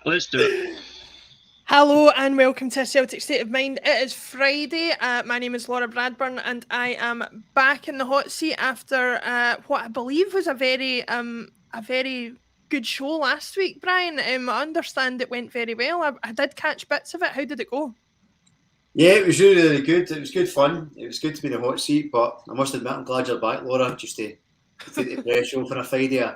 Let's do it. Hello and welcome to Celtic State of Mind. It is Friday. My name is Laura Bradburn and I am back in the hot seat after what I believe was a very good show last week, Brian. I understand it went very well. I did catch bits of it. How did it go? Yeah, it was really, really good. It was good fun. It was good to be in the hot seat, but I must admit I'm glad you're back, Laura, just to take the pressure off on a Friday.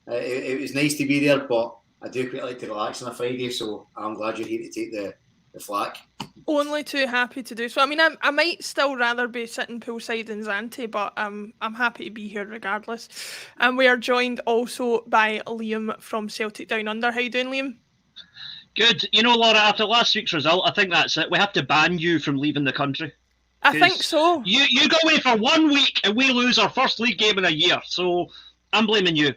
It was nice to be there, but I do quite like to relax on a Friday, so I'm glad you're here to take the flak. Only too happy to do so. I mean, I might still rather be sitting poolside in Zante, but I'm happy to be here regardless. And we are joined also by Liam from Celtic Down Under. How you doing, Liam? Good. You know, Laura, after last week's result, I think that's it. We have to ban you from leaving the country. I think so. You go away for 1 week and we lose our first league game in a year, so I'm blaming you.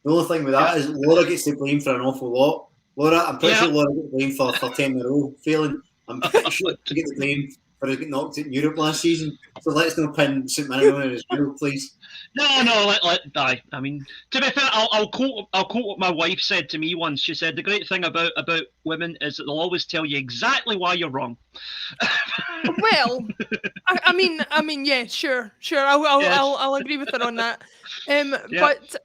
The only thing with that is Laura gets to blame for an awful lot. Laura, I'm pretty sure Laura gets blamed for 10 in a row failing. I'm pretty sure she gets blamed for getting knocked out in Europe last season. So let's not pin St Mirren on it as well, please. No, let die. I mean, to be fair, I'll quote what my wife said to me once. She said the great thing about women is that they'll always tell you exactly why you're wrong. Well, I mean, yeah, sure. I'll agree with her on that. But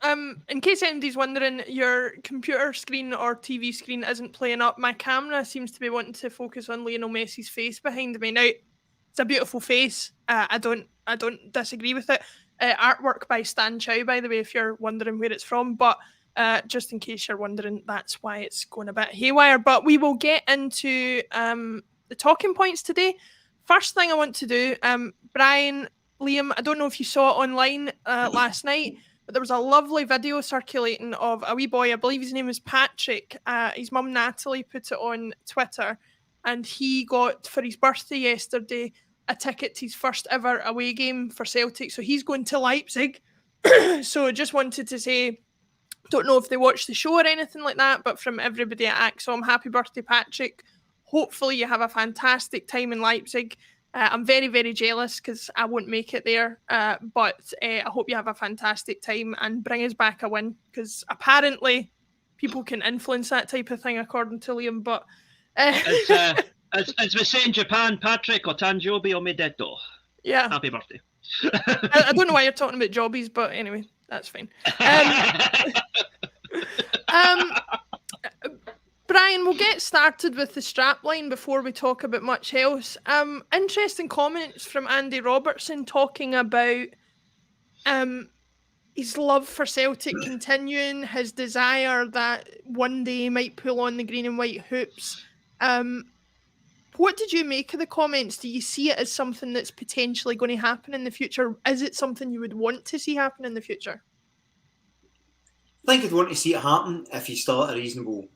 in case anybody's wondering, your computer screen or TV screen isn't playing up. My camera seems to be wanting to focus on Lionel Messi's face behind me. Now, it's a beautiful face. I don't disagree with it. Artwork by Stan Chow, by the way, if you're wondering where it's from. But just in case you're wondering, that's why it's going a bit haywire. But we will get into the talking points today. First thing I want to do, Brian, Liam, I don't know if you saw it online last night, but there was a lovely video circulating of a wee boy, I believe his name was Patrick. His mum Natalie put it on Twitter, and he got, for his birthday yesterday, a ticket to his first ever away game for Celtic. So he's going to Leipzig. So just wanted to say, don't know if they watched the show or anything like that, but from everybody at Acsom, happy birthday, Patrick. Hopefully you have a fantastic time in Leipzig. I'm very, very jealous because I won't make it there. But I hope you have a fantastic time and bring us back a win, because apparently people can influence that type of thing, according to Liam. But as we say in Japan, Patrick or Tanjobi or Medetto. Yeah. Happy birthday. I don't know why you're talking about jobbies, but anyway, that's fine. Brian, we'll get started with the strapline before we talk about much else. Interesting comments from Andy Robertson talking about his love for Celtic continuing, his desire that one day he might pull on the green and white hoops. What did you make of the comments? Do you see it as something that's potentially going to happen in the future? Is it something you would want to see happen in the future? I think I'd want to see it happen if he's still at a reasonable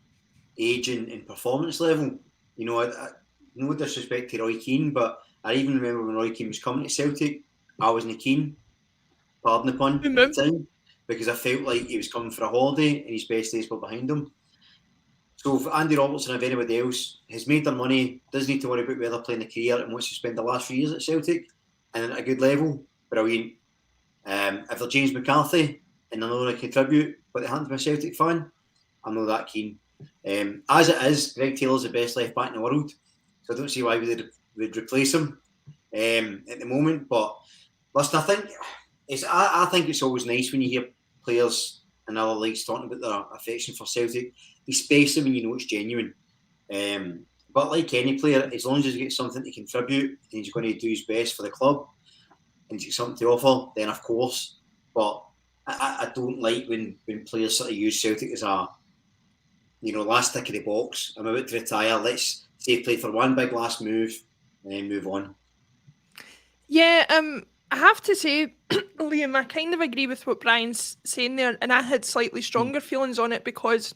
age and performance level. You know, I no disrespect to Roy Keane, but I even remember when Roy Keane was coming to Celtic, I wasn't keen, pardon the pun, at the time, because I felt like he was coming for a holiday and his best days were behind him. So if Andy Robertson, if anybody else has made their money, doesn't need to worry about where they're playing a career and wants to spend the last few years at Celtic and at a good level, brilliant. If they're James McCarthy and they're not going to contribute, but they happen to be a Celtic fan, I'm not that keen. As it is, Greg Taylor's the best left back in the world, so I don't see why we'd replace him at the moment. But listen, I think it's always nice when you hear players in other leagues talking about their affection for Celtic, especially when you know it's genuine. But like any player, as long as he's got something to contribute and he's going to do his best for the club and he's got something to offer, then of course. But I don't like when players sort of use Celtic as a, you know, last tick of the box. I'm about to retire. Let's say play for one big last move and then move on. Yeah, I have to say, Liam, I kind of agree with what Brian's saying there, and I had slightly stronger feelings on it because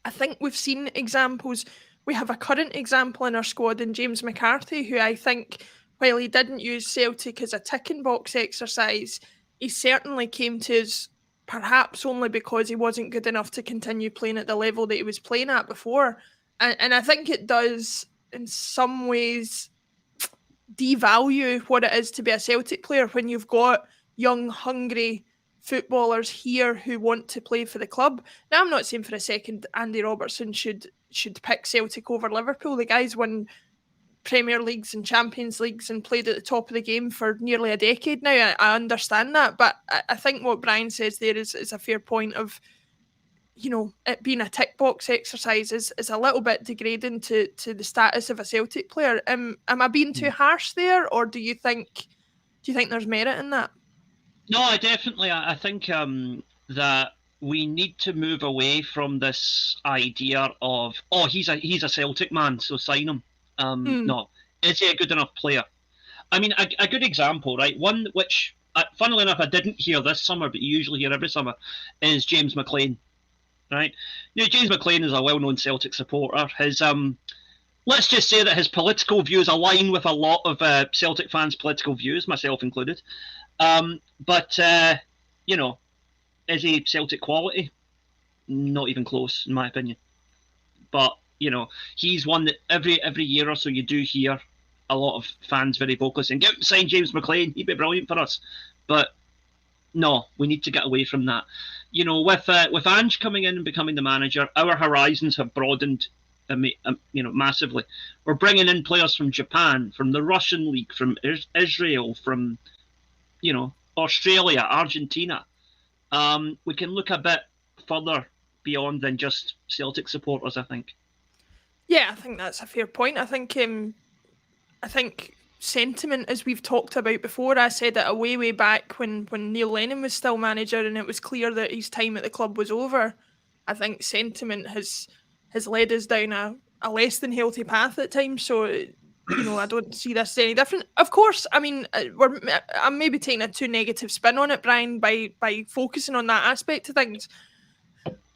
I think we've seen examples. We have a current example in our squad in James McCarthy, who I think, while he didn't use Celtic as a ticking box exercise, he certainly came to us perhaps only because he wasn't good enough to continue playing at the level that he was playing at before. And I think it does, in some ways, devalue what it is to be a Celtic player when you've got young, hungry, footballers here who want to play for the club. Now, I'm not saying for a second Andy Robertson should pick Celtic over Liverpool. The guy's won Premier Leagues and Champions Leagues and played at the top of the game for nearly a decade now. I understand that, but I think what Brian says there is a fair point of, you know, it being a tick box exercise is a little bit degrading to the status of a Celtic player. Am I being too harsh there, or do you think there's merit in that? No, I think that we need to move away from this idea of, oh, he's a Celtic man, so sign him. No, is he a good enough player? I mean, a good example, right? One which, funnily enough, I didn't hear this summer, but you usually hear every summer, is James Mclean. Right? You know, James Mclean is a well-known Celtic supporter. His let's just say that his political views align with a lot of Celtic fans' political views, myself included. But you know, is he Celtic quality? Not even close, in my opinion. But you know, he's one that every year or so you do hear a lot of fans very vocal saying, "Get sign James Mclean, he'd be brilliant for us." But no, we need to get away from that. You know, with Ange coming in and becoming the manager, our horizons have broadened, you know, massively. We're bringing in players from Japan, from the Russian league, from Israel, from, you know, Australia, Argentina. We can look a bit further beyond than just Celtic supporters, I think. Yeah, I think that's a fair point. I think sentiment, as we've talked about before, I said it way back when Neil Lennon was still manager and it was clear that his time at the club was over. I think sentiment has led us down a less than healthy path at times. So, you know, I don't see this any different. Of course, I mean, I'm maybe taking a too negative spin on it, Brian, by focusing on that aspect of things.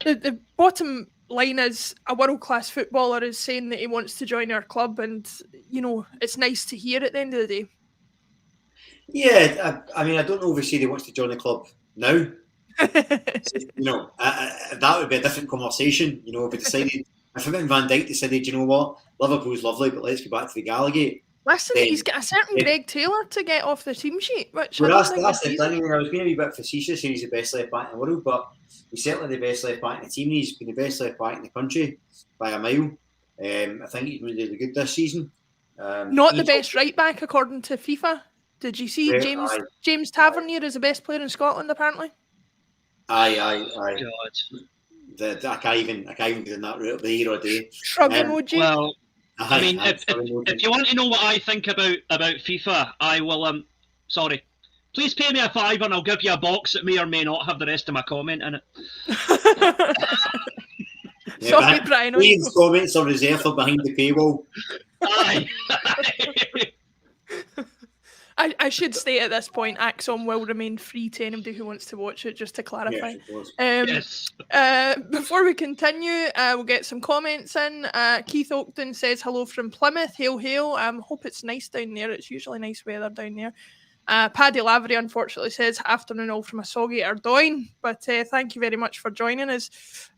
The bottom line is a world-class footballer is saying that he wants to join our club, and you know, it's nice to hear at the end of the day. Yeah, I mean, I don't know if he said he wants to join the club now. You know, that would be a different conversation. You know, if he decided, if Van Dijk decided, you know what, Liverpool's lovely, but let's go back to the Gallagate. Listen, he's got a certain Greg Taylor to get off the team sheet, which well, that's the thing. I was being a wee bit facetious saying he's the best left back in the world, but he's certainly the best left back in the team. He's been the best left back in the country by a mile. I think he's been really good this season. Not the best right back according to FIFA. Did you see James Tavernier is the best player in Scotland apparently? Aye. God. I can't even go down that route the hero day. Shrug emoji. Well, I mean, if you want to know what I think about FIFA, I will. Sorry, please pay me a £5 and I'll give you a box that may or may not have the rest of my comment in it. Sorry, Brian. Ian's comments are reserved for behind the paywall. Aye. I should state at this point, Acsom will remain free to anybody who wants to watch it, just to clarify. Yes. Before we continue, we'll get some comments in. Keith Oakton says, hello from Plymouth. Hail, hail. Hope it's nice down there. It's usually nice weather down there. Paddy Lavery, unfortunately, says, afternoon all from a soggy Ardoyne. But thank you very much for joining us.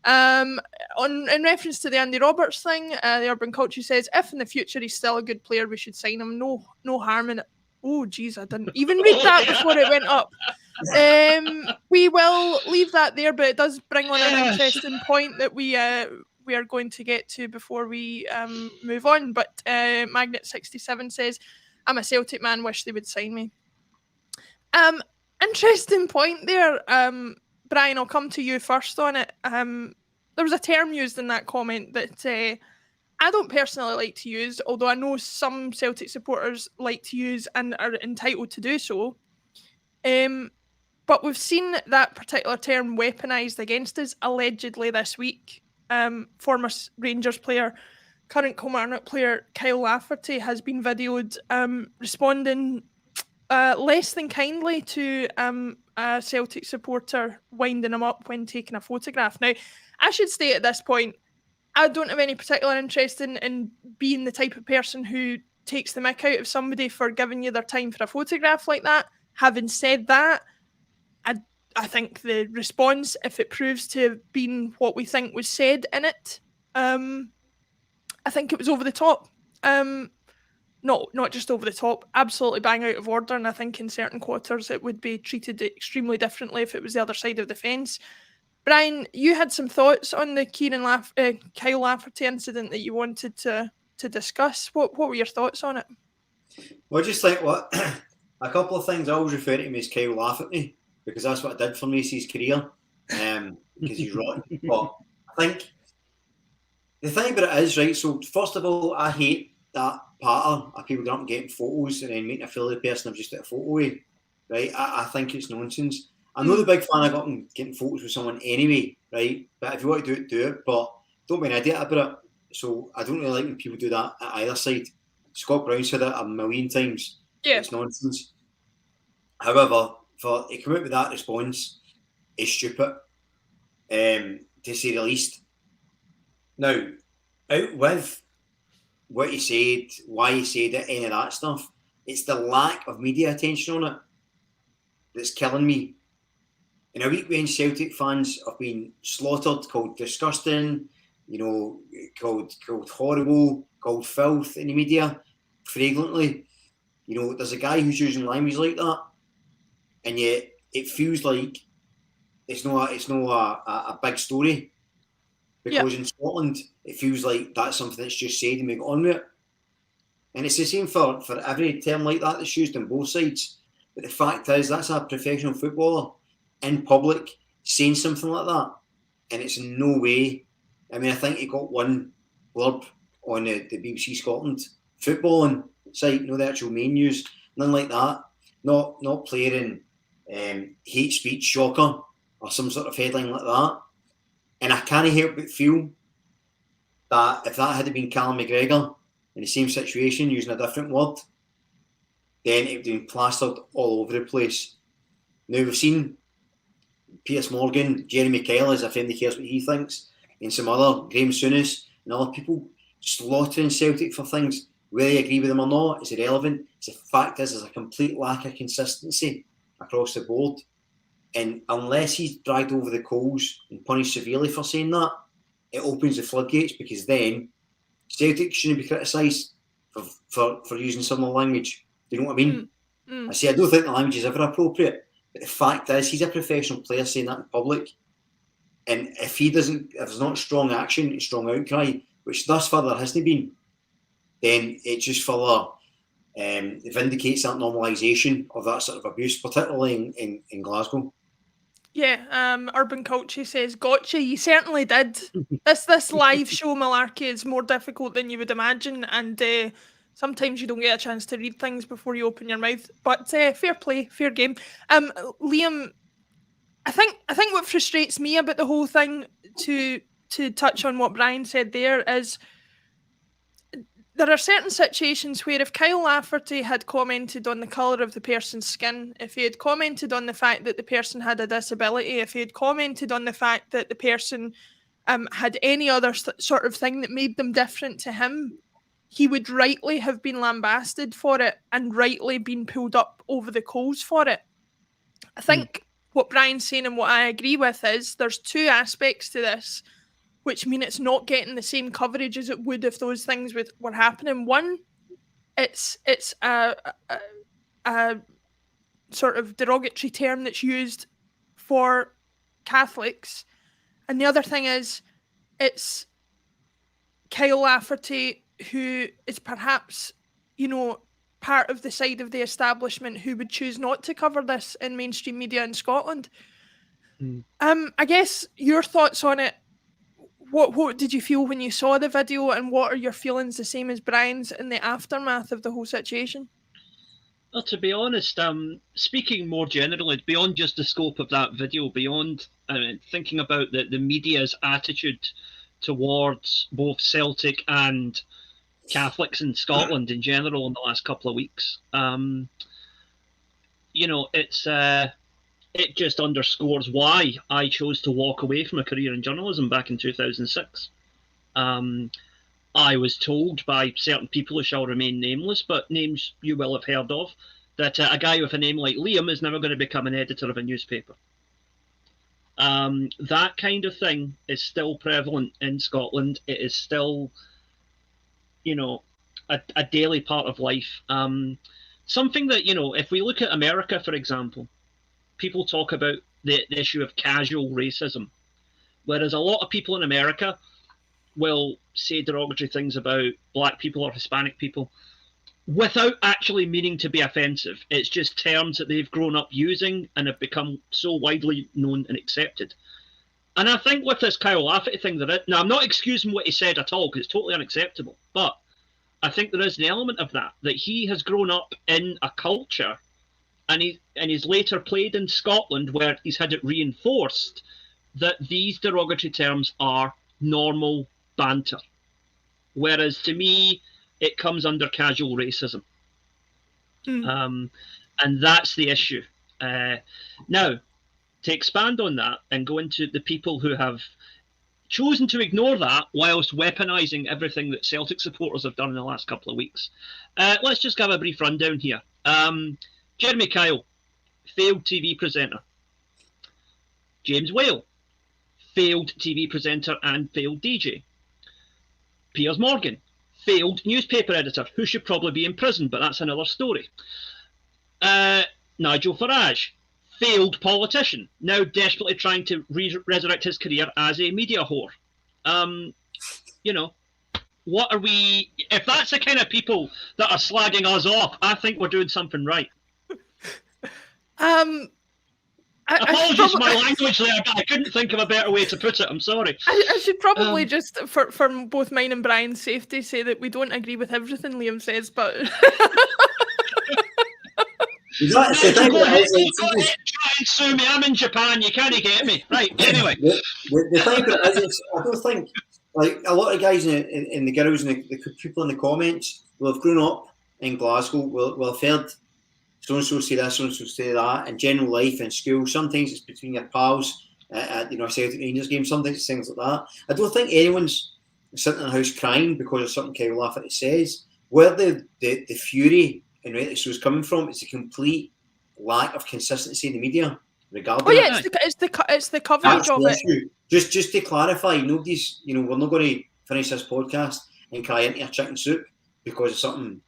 In reference to the Andy Roberts thing, the Urban Culture says, if in the future he's still a good player, we should sign him. No harm in it. Oh, geez, I didn't even read that before it went up. We will leave that there, but it does bring on an interesting point that we are going to get to before we move on. But Magnet67 says, I'm a Celtic man, wish they would sign me. Interesting point there. Brian, I'll come to you first on it. There was a term used in that comment that I don't personally like to use, although I know some Celtic supporters like to use and are entitled to do so. But we've seen that particular term weaponised against us allegedly this week. Former Rangers player, current Kilmarnock player Kyle Lafferty has been videoed responding less than kindly to a Celtic supporter winding him up when taking a photograph. Now, I should state at this point, I don't have any particular interest in being the type of person who takes the mick out of somebody for giving you their time for a photograph like that. Having said that, I think the response, if it proves to have been what we think was said in it, I think it was over the top. not just over the top, absolutely bang out of order. And I think in certain quarters it would be treated extremely differently if it was the other side of the fence. Brian, you had some thoughts on the Kyle Lafferty incident that you wanted to discuss. What were your thoughts on it? Well, I just think a couple of things. I always refer to him as Kyle Lafferty because that's what I did for Macy's career. Because he's rotten. But I think the thing about it is, right, so first of all, I hate that pattern of people going up and getting photos and then making a fool of the person I've just took a photo with. Right? I think it's nonsense. I'm not a big fan of going and getting photos with someone anyway, right? But if you want to do it, but don't be an idiot about it. So I don't really like when people do that at either side. Scott Brown said it a million times. Yeah. It's nonsense. However, for to come out with that response is stupid, to say the least. Now, out with what he said, why he said it, any of that stuff, it's the lack of media attention on it that's killing me. In a week when Celtic fans have been slaughtered, called disgusting, called horrible, called filth in the media, fragrantly, there's a guy who's using language like that, and yet it feels like it's not a big story. Because in Scotland, it feels like that's something that's just said and we get on with it. And it's the same for every term like that that's used on both sides. But the fact is, that's a professional footballer in public saying something like that. And it's in no way. I mean, I think he got one blurb on the BBC Scotland footballing site, the actual main news. Nothing like that. Not playing hate speech shocker or some sort of headline like that. And I can't help but feel that if that had been Callum McGregor in the same situation, using a different word, then it would have been plastered all over the place. Now, we've seen Piers Morgan, Jeremy Kyle, as if anybody cares what he thinks, and some other, Graham Souness, and other people slaughtering Celtic for things. Whether you agree with them or not, it's irrelevant. The fact is, there's a complete lack of consistency across the board. And unless he's dragged over the coals and punished severely for saying that, it opens the floodgates, because then Celtic shouldn't be criticised for using similar language. Do you know what I mean? I say I don't think the language is ever appropriate, but the fact is he's a professional player saying that in public. And if there's not strong action and strong outcry, which thus far there hasn't been, then it just further vindicates that normalisation of that sort of abuse, particularly in Glasgow. Yeah, Urban Culture says, "Gotcha, you certainly did." This live show malarkey is more difficult than you would imagine, and sometimes you don't get a chance to read things before you open your mouth. But fair play, fair game. Liam, I think what frustrates me about the whole thing, to touch on what Brian said there, is there are certain situations where if Kyle Lafferty had commented on the colour of the person's skin, if he had commented on the fact that the person had a disability, if he had commented on the fact that the person had any other sort of thing that made them different to him, he would rightly have been lambasted for it and rightly been pulled up over the coals for it. I think what Brian's saying and what I agree with is there's two aspects to this which mean it's not getting the same coverage as it would if those things were happening. One, it's a sort of derogatory term that's used for Catholics. And the other thing is, it's Kyle Lafferty, who is perhaps, part of the side of the establishment who would choose not to cover this in mainstream media in Scotland. I guess your thoughts on it. What did you feel when you saw the video, and what are your feelings the same as Brian's in the aftermath of the whole situation? Well, to be honest, speaking more generally, beyond just the scope of that video, beyond thinking about the media's attitude towards both Celtic and Catholics in Scotland in general in the last couple of weeks, it just underscores why I chose to walk away from a career in journalism back in 2006. I was told by certain people who shall remain nameless, but names you will have heard of, that a guy with a name like Liam is never going to become an editor of a newspaper. That kind of thing is still prevalent in Scotland. It is still, a daily part of life. Something that, if we look at America, for example, people talk about the issue of casual racism, whereas a lot of people in America will say derogatory things about black people or Hispanic people without actually meaning to be offensive. It's just terms that they've grown up using and have become so widely known and accepted. And I think with this Kyle Lafferty thing, now I'm not excusing what he said at all, because it's totally unacceptable, but I think there is an element of that he has grown up in a culture, and he's later played in Scotland where he's had it reinforced that these derogatory terms are normal banter. Whereas to me, it comes under casual racism. And that's the issue. Now, to expand on that and go into the people who have chosen to ignore that whilst weaponising everything that Celtic supporters have done in the last couple of weeks. Let's just give a brief rundown here. Jeremy Kyle, failed TV presenter. James Whale, failed TV presenter and failed DJ. Piers Morgan, failed newspaper editor, who should probably be in prison, but that's another story. Nigel Farage, failed politician, now desperately trying to resurrect his career as a media whore. What are we... If that's the kind of people that are slagging us off, I think we're doing something right. Apologies for my language there, but I couldn't think of a better way to put it. I'm sorry. I should probably just, for both mine and Brian's safety, say that we don't agree with everything Liam says, but... Go ahead, try and sue me. I'm in Japan. You can't get me. Right, anyway. The thing is, I don't think, like, a lot of guys and the girls and the people in the comments will have grown up in Glasgow, will have heard so-and-so say this, so-and-so say that, in general life, in school. Sometimes it's between your pals, at Celtic Rangers games, sometimes it's things like that. I don't think anyone's sitting in a house crying because of something Kyle Lafferty says. Where the fury and rightly so is coming from, it's a complete lack of consistency in the media regarding it's the coverage of it. Just to clarify, nobody's, we're not going to finish this podcast and cry into a chicken soup because of something,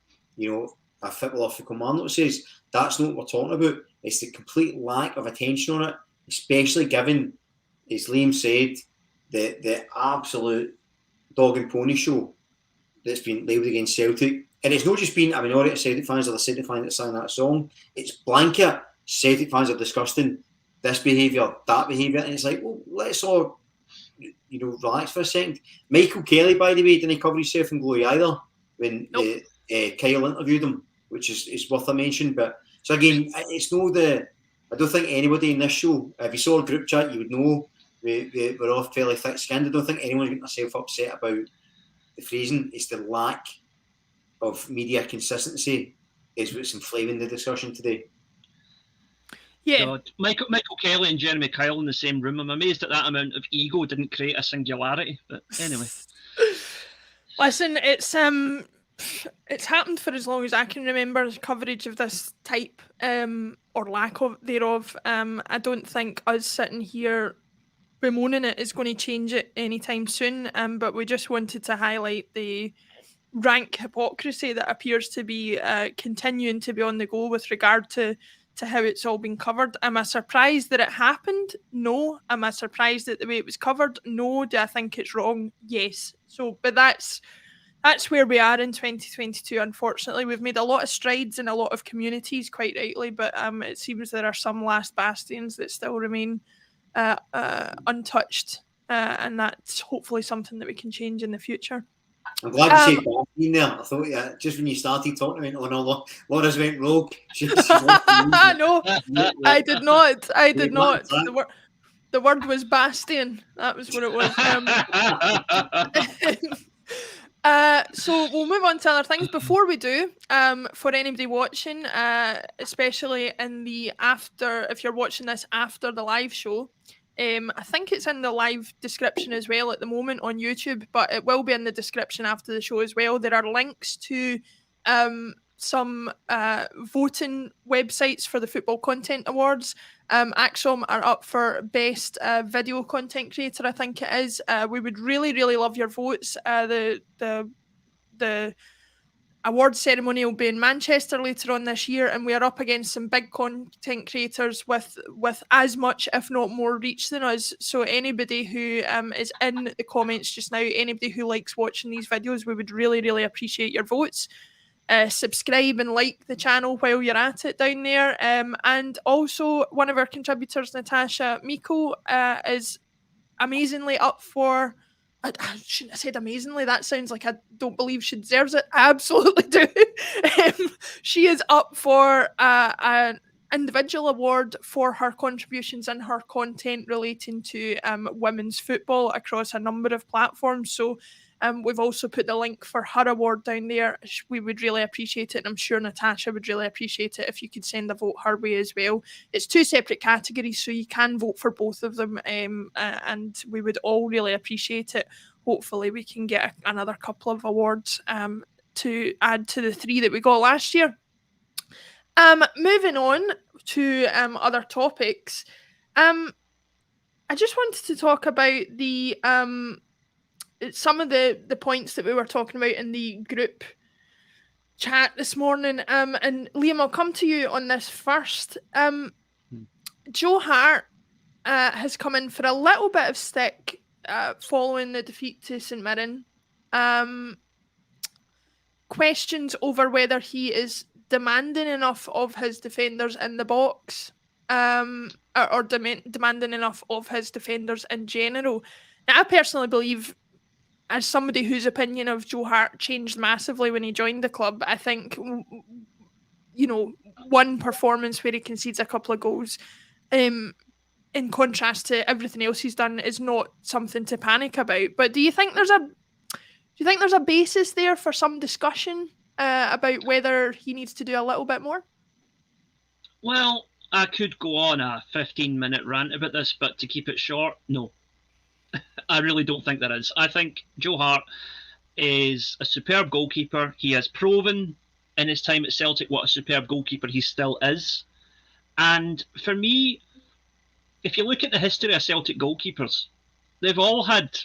a football off the commando says. That's not what we're talking about. It's the complete lack of attention on it, especially given, as Liam said, the absolute dog and pony show that's been labelled against Celtic. And it's not just been a minority of Celtic fans or the Celtic fans that sang that song. It's blanket. Celtic fans are disgusting. This behaviour, that behaviour. And it's like, well, let's all, relax for a second. Michael Kelly, by the way, didn't cover himself in glory either when Kyle interviewed him, which is worth a mention. But so again, it's no I don't think anybody in this show, if you saw a group chat, you would know we're all fairly thick-skinned. I don't think anyone's getting themselves upset about the phrasing. It's the lack of media consistency is what's inflaming the discussion today. Yeah. God. Michael Kelly and Jeremy Kyle in the same room. I'm amazed at that amount of ego didn't create a singularity. But anyway. Listen, it's happened for as long as I can remember, coverage of this type, or lack of thereof. I don't think us sitting here bemoaning it is going to change it anytime soon. But we just wanted to highlight the rank hypocrisy that appears to be continuing to be on the go with regard to how it's all been covered. Am I surprised that it happened? No. Am I surprised at the way it was covered? No. Do I think it's wrong? Yes. So, but that's where we are in 2022. Unfortunately, we've made a lot of strides in a lot of communities, quite rightly, but it seems there are some last bastions that still remain untouched, and that's hopefully something that we can change in the future. I'm glad you said bastion there. I thought, just when you started talking about Laura's went rogue. No, I did not. I did not. The word was bastion. That was what it was. So we'll move on to other things. Before we do, for anybody watching, especially in the after, if you're watching this after the live show, I think it's in the live description as well at the moment on YouTube, but it will be in the description after the show as well. There are links to some voting websites for the Football Content Awards. Acsom are up for Best Video Content Creator, I think it is. We would really, really love your votes. The award ceremony will be in Manchester later on this year, and we are up against some big content creators with as much, if not more, reach than us. So anybody who is in the comments just now, anybody who likes watching these videos, we would really, really appreciate your votes. Subscribe and like the channel while you're at it down there. And also, one of our contributors, Natasha Miko, is amazingly up for... I shouldn't have said amazingly. That sounds like I don't believe she deserves it. I absolutely do. She is up for an individual award for her contributions and her content relating to women's football across a number of platforms. So we've also put the link for her award down there. We would really appreciate it. And I'm sure Natasha would really appreciate it if you could send a vote her way as well. It's 2 separate categories, so you can vote for both of them. And we would all really appreciate it. Hopefully we can get another couple of awards to add to the 3 that we got last year. Moving on to other topics. I just wanted to talk about the... some of the points that we were talking about in the group chat this morning. And Liam, I'll come to you on this first. Joe Hart has come in for a little bit of stick following the defeat to St Mirren. Questions over whether he is demanding enough of his defenders in the box, or demanding enough of his defenders in general. Now, I personally believe, as somebody whose opinion of Joe Hart changed massively when he joined the club, I think, one performance where he concedes a couple of goals, in contrast to everything else he's done, is not something to panic about. But do you think there's a basis there for some discussion about whether he needs to do a little bit more? Well, I could go on a 15-minute rant about this, but to keep it short, no. I really don't think there is. I think Joe Hart is a superb goalkeeper. He has proven in his time at Celtic what a superb goalkeeper he still is. And for me, if you look at the history of Celtic goalkeepers, they've all had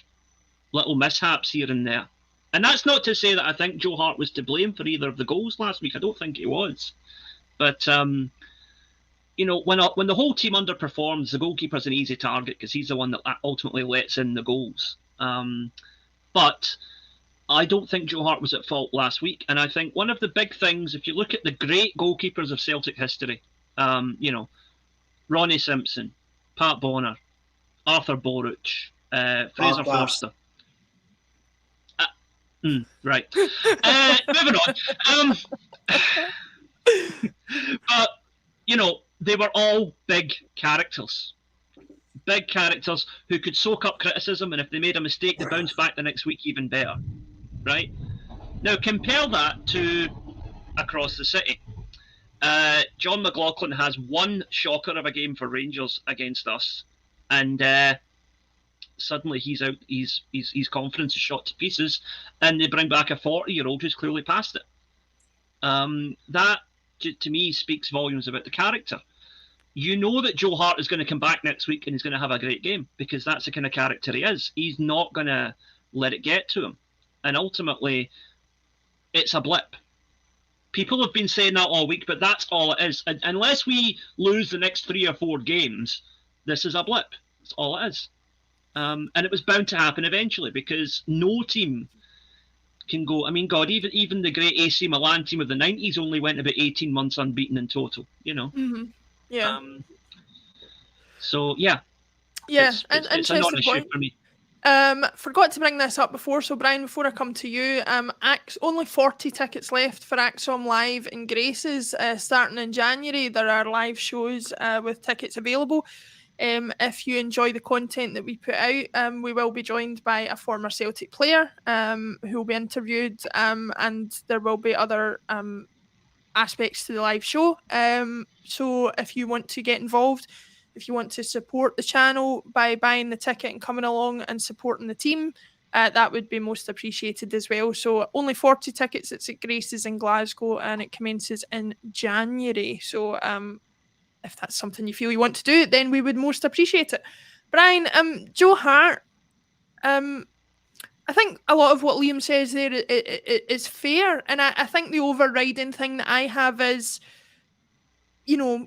little mishaps here and there. And that's not to say that I think Joe Hart was to blame for either of the goals last week. I don't think he was. But when the whole team underperforms, the goalkeeper's an easy target because he's the one that ultimately lets in the goals. But I don't think Joe Hart was at fault last week. And I think one of the big things, if you look at the great goalkeepers of Celtic history, Ronnie Simpson, Pat Bonner, Arthur Boruch, Fraser Forster. Right. Moving on. But, they were all big characters. Big characters who could soak up criticism, and if they made a mistake, they bounce back the next week even better. Right? Now, compare that to across the city. John McLaughlin has one shocker of a game for Rangers against us, and suddenly he's out. His confidence is shot to pieces, and they bring back a 40-year-old who's clearly past it. That, to me, speaks volumes about the character. You know that Joe Hart is going to come back next week and he's going to have a great game because that's the kind of character he is. He's not going to let it get to him. And ultimately, it's a blip. People have been saying that all week, but that's all it is. And unless we lose the next 3 or 4 games, this is a blip. That's all it is. And it was bound to happen eventually because no team can go... I mean, God, even the great AC Milan team of the 90s only went about 18 months unbeaten in total, Mm-hmm. Yeah. So, yeah. Yeah, it's a non-issue for me. Forgot to bring this up before, so Brian, before I come to you, only 40 tickets left for Acsom Live in Graces starting in January. There are live shows with tickets available. If you enjoy the content that we put out, we will be joined by a former Celtic player who will be interviewed, and there will be other aspects to the live show. So if you want to get involved, if you want to support the channel by buying the ticket and coming along and supporting the team, that would be most appreciated as well. So only 40 tickets. It's at Graces in Glasgow and it commences in January. So if that's something you feel you want to do, then we would most appreciate it. Brian, Joe Hart, I I think a lot of what Liam says there is fair, and I think the overriding thing that I have is, you know,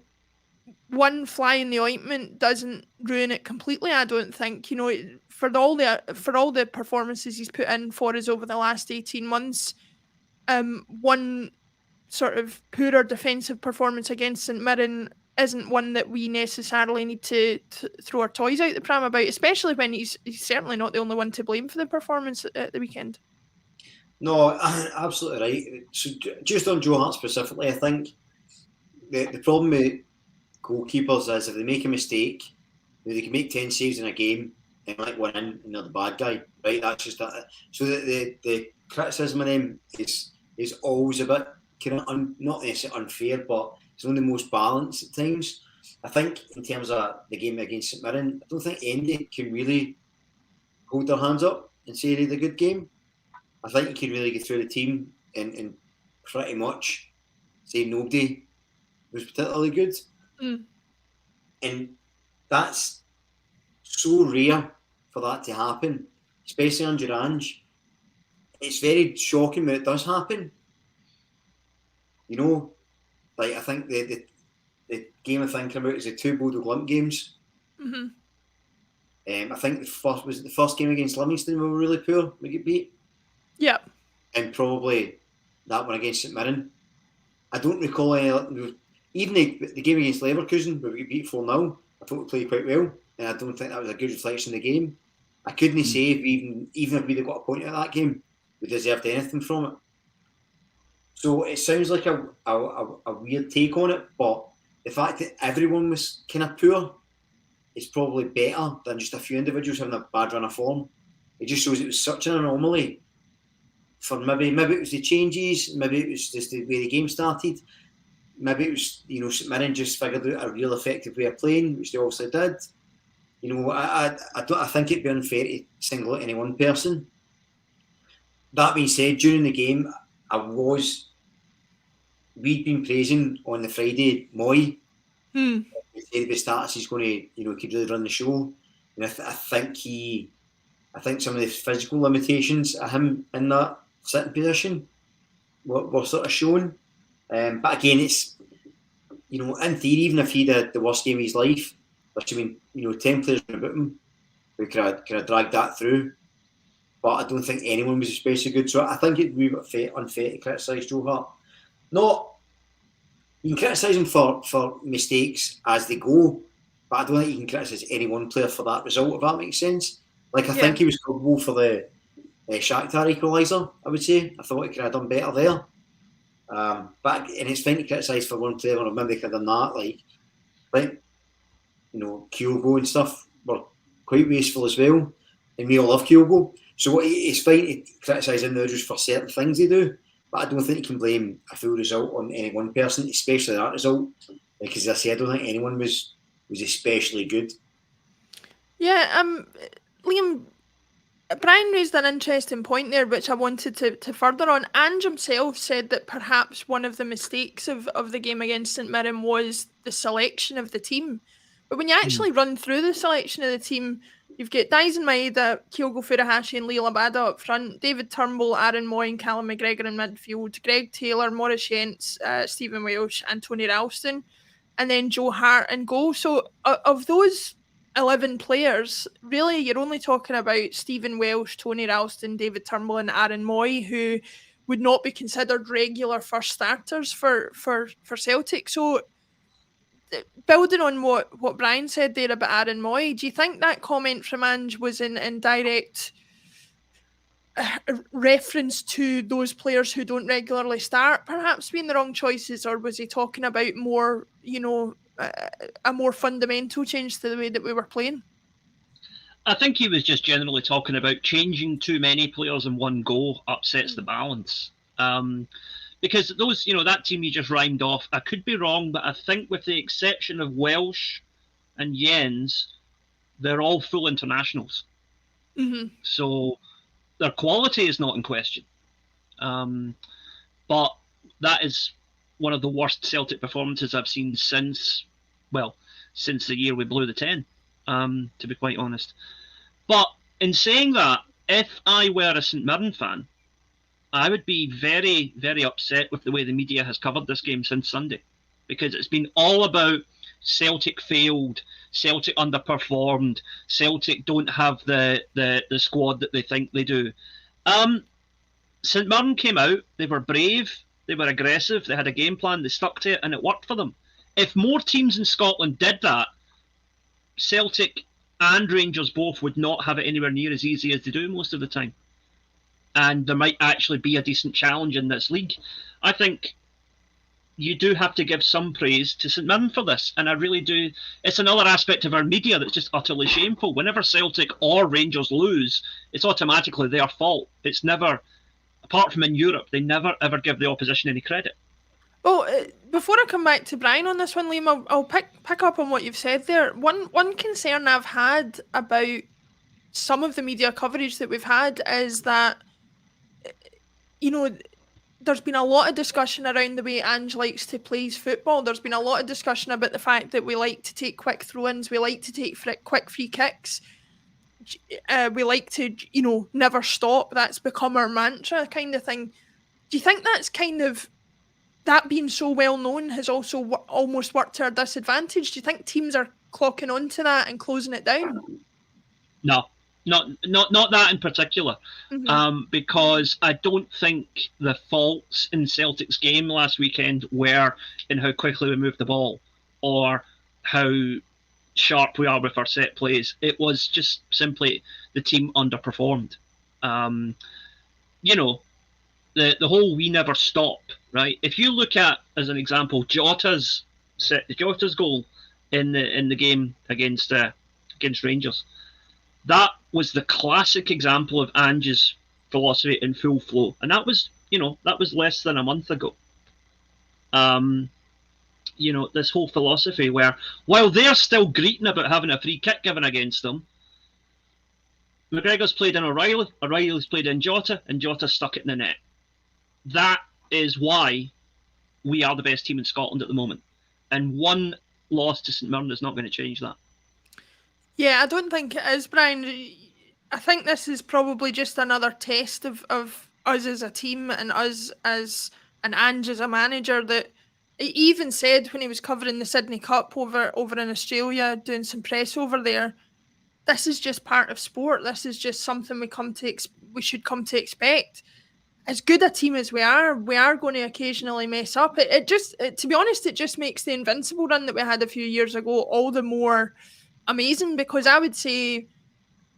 one fly in the ointment doesn't ruin it completely. I don't think, you know, for all the performances he's put in for us over the last 18 months, one sort of poorer defensive performance against St Mirren isn't one that we necessarily need to throw our toys out the pram about, especially when he's certainly not the only one to blame for the performance at the weekend. No, absolutely right. So just on Joe Hart specifically, I think the problem with goalkeepers is if they make a mistake, they can make 10 saves in a game and like one in and they're the bad guy, right? That's just that. So the criticism of them is always a bit kind of not necessarily unfair, but it's one of the most balanced at times. I think in terms of the game against St Mirren, I don't think Andy can really hold their hands up and say they had a good game. I think you can really get through the team and pretty much say nobody was particularly good. And that's so rare for that to happen, especially under Ange. It's very shocking when it does happen. You know, like I think the game I'm thinking about is the 2 Bodo Glimt games. I think the first game against Livingston we were really poor. We get beat. Yeah. And probably that one against St Mirren. I don't recall any. Even the game against Leverkusen where we get beat 4-0. I thought we played quite well, and I don't think that was a good reflection of the game. I couldn't say if even if we'd got a point out of that game, we deserved anything from it. So it sounds like a weird take on it, but the fact that everyone was kind of poor is probably better than just a few individuals having a bad run of form. It just shows it was such an anomaly. For maybe it was the changes, maybe it was just the way the game started, maybe it was, you know, St Mirren just figured out a real effective way of playing, which they obviously did. You know, I think it'd be unfair to single out any one person. That being said, during the game, we'd been praising on the Friday Moy. He said the status he's going to, you know, could really run the show. And I think some of the physical limitations of him in that sitting position were sort of shown. But again, it's, you know, in theory, even if he had the worst game of his life, which I mean, you know, 10 players about him, we could have dragged that through. But I don't think anyone was especially good. So I think it'd be a bit unfair to criticise Joe Hart. You can criticise him for mistakes as they go, but I don't think you can criticise any one player for that result, if that makes sense. Like, I think he was culpable for the Shakhtar equaliser, I would say. I thought he could have done better there. And it's fine to criticise for one player, or maybe could have done that. Like, you know, Kyogo and stuff were quite wasteful as well. And we all love Kyogo. So it's fine to criticise individuals for certain things they do, but I don't think you can blame a full result on any one person, especially that result. Because as I said, I don't think anyone was especially good. Yeah, Liam, Brian raised an interesting point there, which I wanted to further on. Ange himself said that perhaps one of the mistakes of the game against St Mirren was the selection of the team. But when you actually run through the selection of the team, you've got Daisen Maeda, Kyogo Furuhashi and Lee Labada up front, David Turnbull, Aaron Moy and Callum McGregor in midfield, Greg Taylor, Maurice Yents, Stephen Welsh and Tony Ralston, and then Joe Hart in goal. So of those 11 players, really you're only talking about Stephen Welsh, Tony Ralston, David Turnbull and Aaron Moy, who would not be considered regular first starters for Celtic. So building on what Brian said there about Aaron Moy, do you think that comment from Ange was in direct reference to those players who don't regularly start perhaps being the wrong choices, or was he talking about more, you know, a more fundamental change to the way that we were playing? I think he was just generally talking about changing too many players in one go upsets the balance. Because those, you know, that team you just rhymed off, I could be wrong, but I think with the exception of Welsh and Jens, they're all full internationals. So their quality is not in question. But that is one of the worst Celtic performances I've seen since the year we blew the 10, to be quite honest. But in saying that, if I were a St Mirren fan, I would be very, very upset with the way the media has covered this game since Sunday, because it's been all about Celtic failed, Celtic underperformed, Celtic don't have the squad that they think they do. St Mirren came out, they were brave, they were aggressive, they had a game plan, they stuck to it, and it worked for them. If more teams in Scotland did that, Celtic and Rangers both would not have it anywhere near as easy as they do most of the time. And there might actually be a decent challenge in this league. I think you do have to give some praise to St Mirren for this, and I really do. It's another aspect of our media that's just utterly shameful. Whenever Celtic or Rangers lose, it's automatically their fault. It's never, apart from in Europe, they never ever give the opposition any credit. Well, before I come back to Brian on this one, Liam, I'll pick up on what you've said there. One concern I've had about some of the media coverage that we've had is that, you know, there's been a lot of discussion around the way Ange likes to play his football. There's been a lot of discussion about the fact that we like to take quick throw-ins, we like to take quick free kicks, we like to, you know, never stop. That's become our mantra kind of thing. Do you think that's kind of, that being so well known has also almost worked to our disadvantage? Do you think teams are clocking onto that and closing it down? No, not that in particular, because I don't think the faults in Celtic's game last weekend were in how quickly we moved the ball or how sharp we are with our set plays. It was just simply the team underperformed. You know, the whole we never stop, right? If you look at, as an example, Jota's goal in the game against Rangers, that was the classic example of Ange's philosophy in full flow, and that was less than a month ago. You know, this whole philosophy where, while they're still greeting about having a free kick given against them, McGregor's played in O'Reilly, O'Reilly's played in Jota, and Jota stuck it in the net. That is why we are the best team in Scotland at the moment. And one loss to St Mirren is not going to change that. Yeah, I don't think it is, Brian. I think this is probably just another test of us as a team and us as an Ange as a manager. That he even said when he was covering the Sydney Cup over in Australia, doing some press over there, this is just part of sport. This is just something we should come to expect. As good a team as we are going to occasionally mess up. It just, to be honest, it just makes the Invincible run that we had a few years ago all the more amazing, because I would say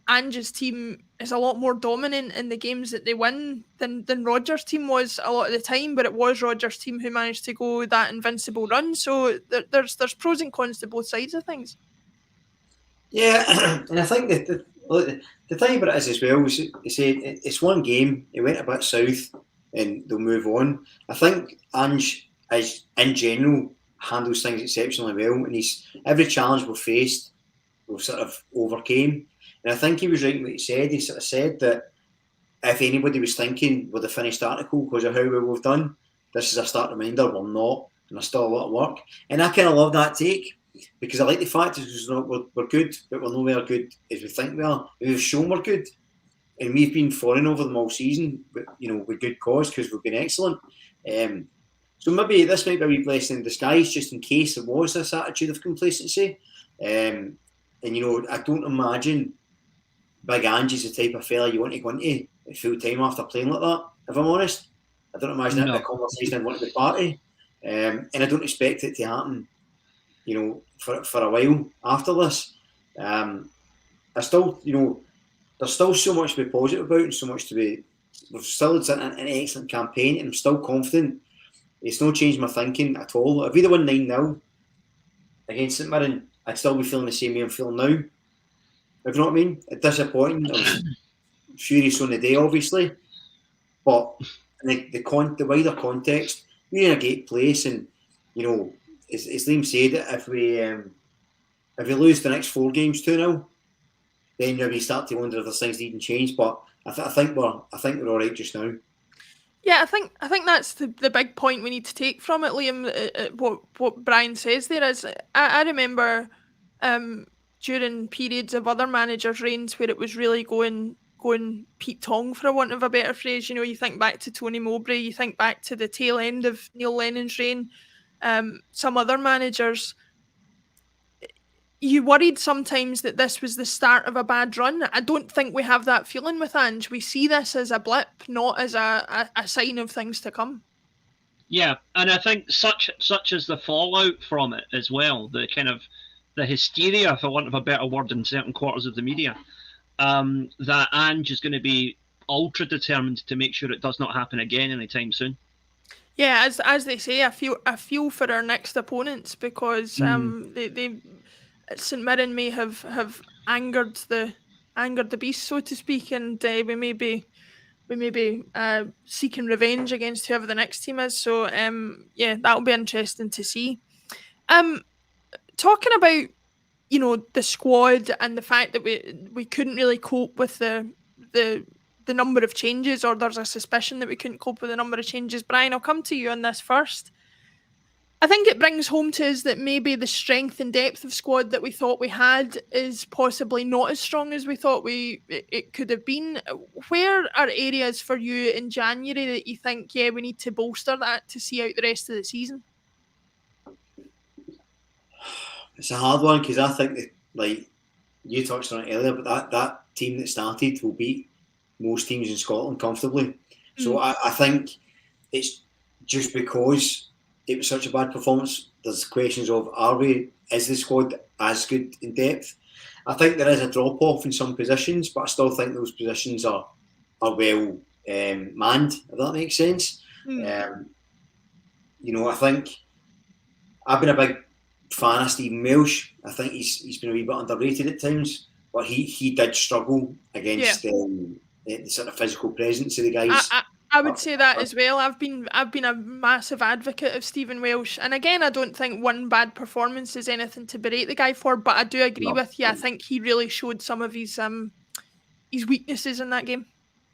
Ange's team is a lot more dominant in the games that they win than Rodgers' team was a lot of the time, but it was Rodgers' team who managed to go that Invincible run. So there's pros and cons to both sides of things. Yeah, and I think that the thing about it is as well, you say it's one game, it went a bit south and they'll move on. I think Ange, is, in general, handles things exceptionally well, and every challenge we've faced, we've sort of overcame. And I think he was right in what he said. He sort of said that if anybody was thinking with the finished article because of how well we've done, this is a start reminder, we're not, and there's still a lot of work. And I kind of love that take, because I like the fact that we're good, but we're nowhere good as we think we are. We've shown we're good, and we've been fawning over them all season, but, you know, with good cause, because we've been excellent. So maybe this might be a wee blessing in disguise, just in case there was this attitude of complacency. And, you know, I don't imagine Big Ange is the type of fella you want to go into at full time after playing like that, if I'm honest. I don't imagine that be a conversation I'd want to be party. And I don't expect it to happen, you know, for a while after this. I still, you know, there's still so much to be positive about and so much to be. We've still had an excellent campaign, and I'm still confident. It's no changed my thinking at all. If we'd have won 9-0 against St Mirren, I'd still be feeling the same way I'm feeling now. If you know what I mean? It's disappointing. I was furious on the day, obviously, but in the wider context, we're in a great place, and, you know, as Liam said, if we lose the next 4 games 2-0, then maybe start to wonder if there's things that even change. But I think we're all right just now. Yeah, I think that's the big point we need to take from it, Liam. What Brian says there is, I remember during periods of other managers' reigns where it was really going going Pete Tong, for a want of a better phrase. You think back to Tony Mowbray, you think back to the tail end of Neil Lennon's reign, some other managers. You worried sometimes that this was the start of a bad run. I don't think we have that feeling with Ange. We see this as a blip, not as a sign of things to come. Yeah, and I think such as the fallout from it as well, the kind of the hysteria, for want of a better word, in certain quarters of the media, that Ange is going to be ultra determined to make sure it does not happen again anytime soon. Yeah, as they say, I feel for our next opponents, because they St Mirren may have angered the beast, so to speak, and we may be seeking revenge against whoever the next team is. So that'll be interesting to see. Talking about the squad and the fact that we couldn't really cope with the number of changes, or there's a suspicion that we couldn't cope with the number of changes. Brian, I'll come to you on this first. I think it brings home to us that maybe the strength and depth of squad that we thought we had is possibly not as strong as we thought it could have been. Where are areas for you in January that you think, we need to bolster that to see out the rest of the season? It's a hard one, because I think that, like you touched on it earlier, but that team that started will beat most teams in Scotland comfortably. So I think it's just because it was such a bad performance, there's questions of, is the squad as good in depth? I think there is a drop-off in some positions, but I still think those positions are well manned, if that makes sense. I think I've been a big fan of Stephen Welsh. I think he's been a wee bit underrated at times, but he did struggle against the sort of physical presence of the guys. I would say that as well. I've been a massive advocate of Stephen Welsh, and again, I don't think one bad performance is anything to berate the guy for. But I do agree with you. I think he really showed some of his weaknesses in that game.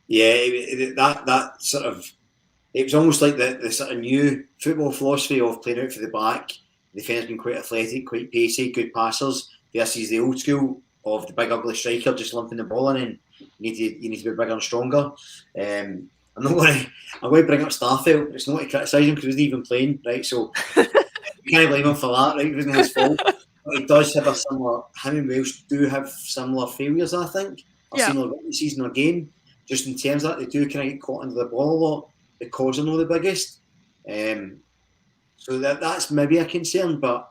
Yeah, that sort of, it was almost like the sort of new football philosophy of playing out for the back. The defence being quite athletic, quite pacey, good passers, versus the old school of the big ugly striker just lumping the ball in, and you need to be bigger and stronger. I'm going to bring up Starfelt. It's not to criticise him because he wasn't even playing, right? So you can't blame him for that, right? It wasn't his fault. But he does have him and Welsh do have similar failures, I think. I've seen a weaknesses in their game. Just in terms of that, they do kind of get caught under the ball a lot because they're not the biggest. So that's maybe a concern. But,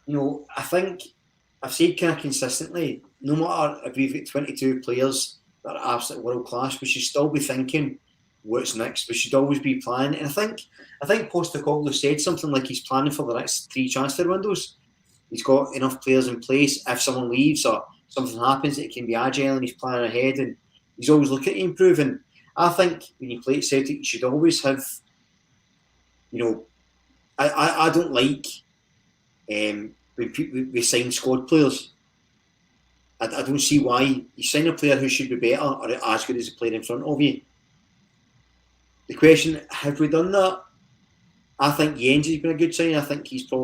I think I've said kind of consistently, no matter if we've got 22 players that are absolutely world class, we should still be thinking what's next. We should always be planning. And I think Postecoglou said something like he's planning for the next 3 transfer windows. He's got enough players in place. If someone leaves or something happens, it can be agile, and he's planning ahead, and he's always looking to improve. And I think when you play at Celtic, you should always have, I don't like when we sign squad players. I don't see why you sign a player who should be better or as good as the player in front of you. The question, have we done that? I think Ange has been a good sign. I think he's a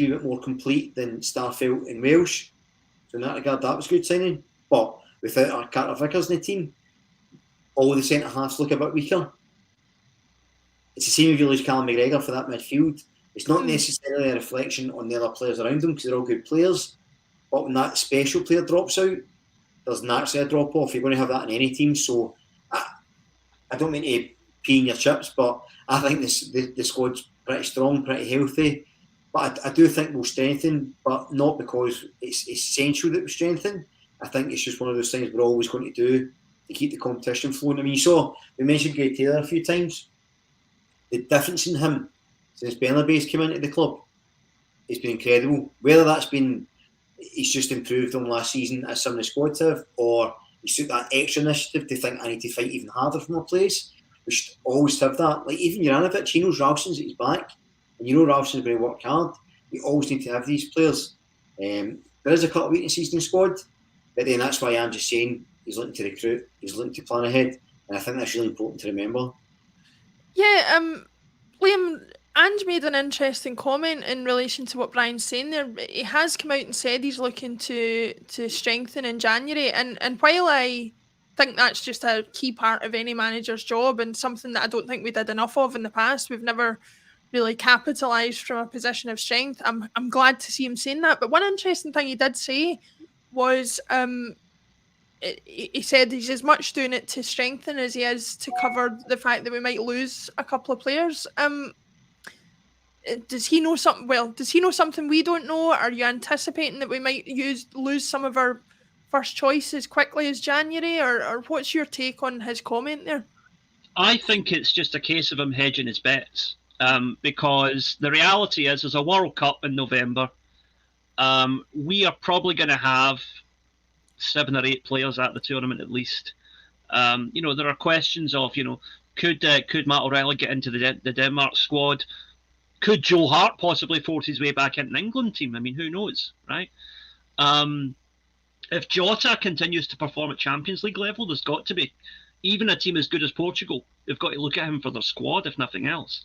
bit more complete than Starfelt and Welsh. So in that regard, that was a good signing. But without our Carter Vickers in the team, all the centre-halves look a bit weaker. It's the same if you lose Callum McGregor for that midfield. It's not necessarily a reflection on the other players around them, because they're all good players. But when that special player drops out, there's naturally a drop-off. You're going to have that in any team. So I don't mean to pee in your chips, but I think the squad's pretty strong, pretty healthy. But I do think we'll strengthen, but not because it's essential that we strengthen. I think it's just one of those things we're always going to do to keep the competition flowing. I mean, we mentioned Greg Taylor a few times. The difference in him since Bernabé's came into the club has been incredible. Whether that's been he's just improved on last season as some of the squads have, or he's took that extra initiative to think I need to fight even harder for my place. We should always have that. Like even Juranovic, he knows Ralston's at his back, and Ralston's going to work hard. You always need to have these players. There is a couple of weaknesses in the squad, but then that's why I'm just saying he's looking to recruit, he's looking to plan ahead, and I think that's really important to remember. Yeah, Liam, Ange made an interesting comment in relation to what Brian's saying there. He has come out and said he's looking to strengthen in January, and while I think that's just a key part of any manager's job and something that I don't think we did enough of in the past, we've never really capitalised from a position of strength. I'm glad to see him saying that. But one interesting thing he did say was he said he's as much doing it to strengthen as he is to cover the fact that we might lose a couple of players. Does he know something? Well, does he know something we don't know? Are you anticipating that we might lose some of our first choice as quickly as January, or what's your take on his comment there? I think it's just a case of him hedging his bets, because the reality is, there's a World Cup in November. We are probably going to have 7 or 8 players at the tournament at least. There are questions of, could Matt O'Reilly get into the Denmark squad? Could Joe Hart possibly force his way back into the England team? I mean, who knows, right? If Jota continues to perform at Champions League level, there's got to be. Even a team as good as Portugal, they've got to look at him for their squad, if nothing else.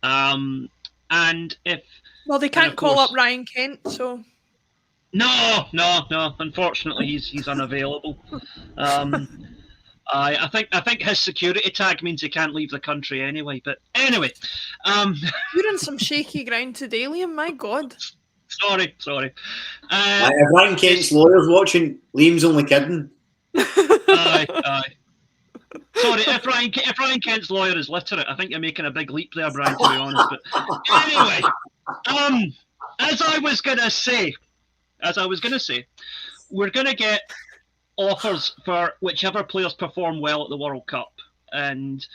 And if... Well, they can't call up Ryan Kent, so... No. Unfortunately, he's unavailable. I think his security tag means he can't leave the country anyway. But anyway, you're in some shaky ground today, Liam. My God. Sorry. If Ryan Kent's lawyer's watching, Liam's only kidding. Aye. Sorry, if Ryan Kent's lawyer is literate, I think you're making a big leap there, Brian. To be honest, but anyway, as I was gonna say, we're gonna get offers for whichever players perform well at the World Cup, and